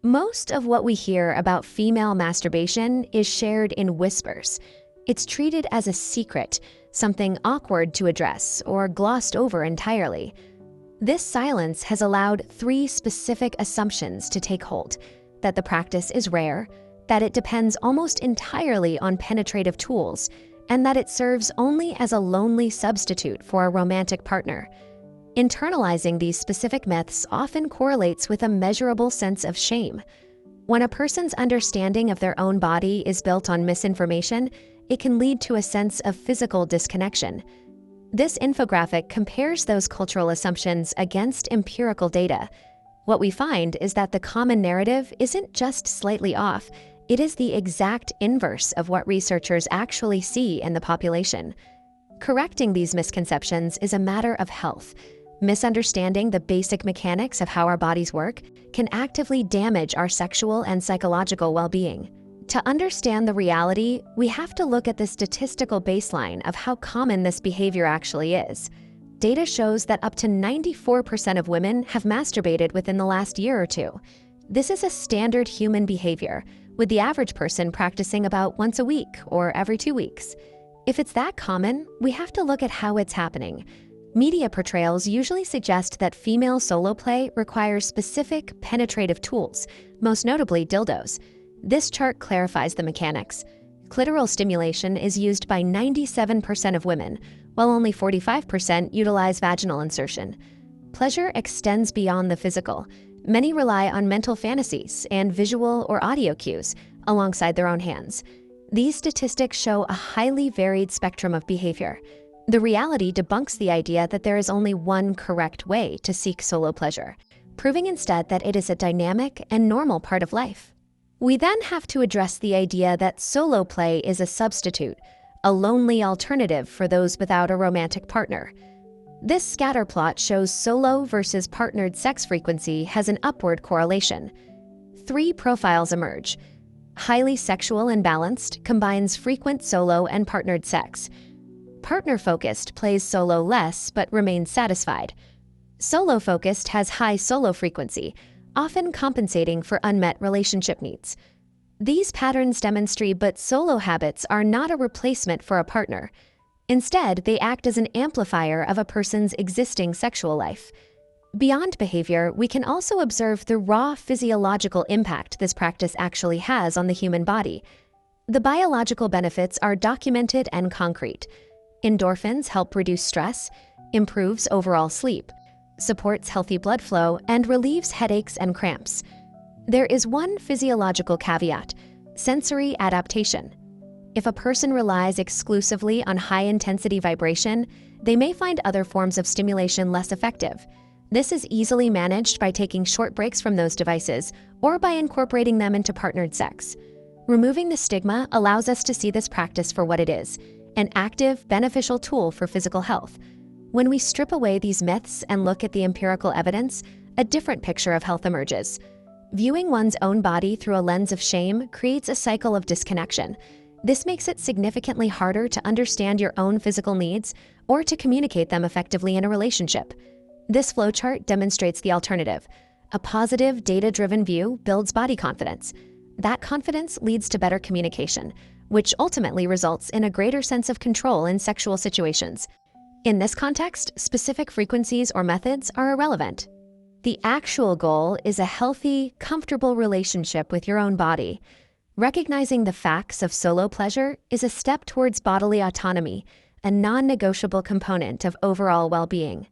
Most of what we hear about female masturbation is shared in whispers. It's treated as a secret, something awkward to address or glossed over entirely. This silence has allowed three specific assumptions to take hold: that the practice is rare, that it depends almost entirely on penetrative tools, and that it serves only as a lonely substitute for a romantic partner. Internalizing these specific myths often correlates with a measurable sense of shame. When a person's understanding of their own body is built on misinformation, it can lead to a sense of physical disconnection. This infographic compares those cultural assumptions against empirical data. What we find is that the common narrative isn't just slightly off, it is the exact inverse of what researchers actually see in the population. Correcting these misconceptions is a matter of health. Misunderstanding the basic mechanics of how our bodies work can actively damage our sexual and psychological well-being. To understand the reality, we have to look at the statistical baseline of how common this behavior actually is. Data shows that up to 94% of women have masturbated within the last year or two. This is a standard human behavior, with the average person practicing about once a week or every 2 weeks. If it's that common, we have to look at how it's happening. Media portrayals usually suggest that female solo play requires specific penetrative tools, most notably dildos. This chart clarifies the mechanics. Clitoral stimulation is used by 97% of women, while only 45% utilize vaginal insertion. Pleasure extends beyond the physical. Many rely on mental fantasies and visual or audio cues alongside their own hands. These statistics show a highly varied spectrum of behavior. The reality debunks the idea that there is only one correct way to seek solo pleasure, proving instead that it is a dynamic and normal part of life. We then have to address the idea that solo play is a substitute, a lonely alternative for those without a romantic partner. This scatter plot shows solo versus partnered sex frequency has an upward correlation. Three profiles emerge. Highly sexual and balanced combines frequent solo and partnered sex. Partner-focused plays solo less but remains satisfied. Solo-focused has high solo frequency, often compensating for unmet relationship needs. These patterns demonstrate that solo habits are not a replacement for a partner. Instead, they act as an amplifier of a person's existing sexual life. Beyond behavior, we can also observe the raw physiological impact this practice actually has on the human body. The biological benefits are documented and concrete. Endorphins help reduce stress, improves overall sleep, supports healthy blood flow, and relieves headaches and cramps. There is one physiological caveat: sensory adaptation. If a person relies exclusively on high-intensity vibration, they may find other forms of stimulation less effective. This is easily managed by taking short breaks from those devices or by incorporating them into partnered sex. Removing the stigma allows us to see this practice for what it is: an active, beneficial tool for physical health. When we strip away these myths and look at the empirical evidence, a different picture of health emerges. Viewing one's own body through a lens of shame creates a cycle of disconnection. This makes it significantly harder to understand your own physical needs or to communicate them effectively in a relationship. This flowchart demonstrates the alternative. A positive, data-driven view builds body confidence. That confidence leads to better communication, which ultimately results in a greater sense of control in sexual situations. In this context, specific frequencies or methods are irrelevant. The actual goal is a healthy, comfortable relationship with your own body. Recognizing the facts of solo pleasure is a step towards bodily autonomy, a non-negotiable component of overall well-being.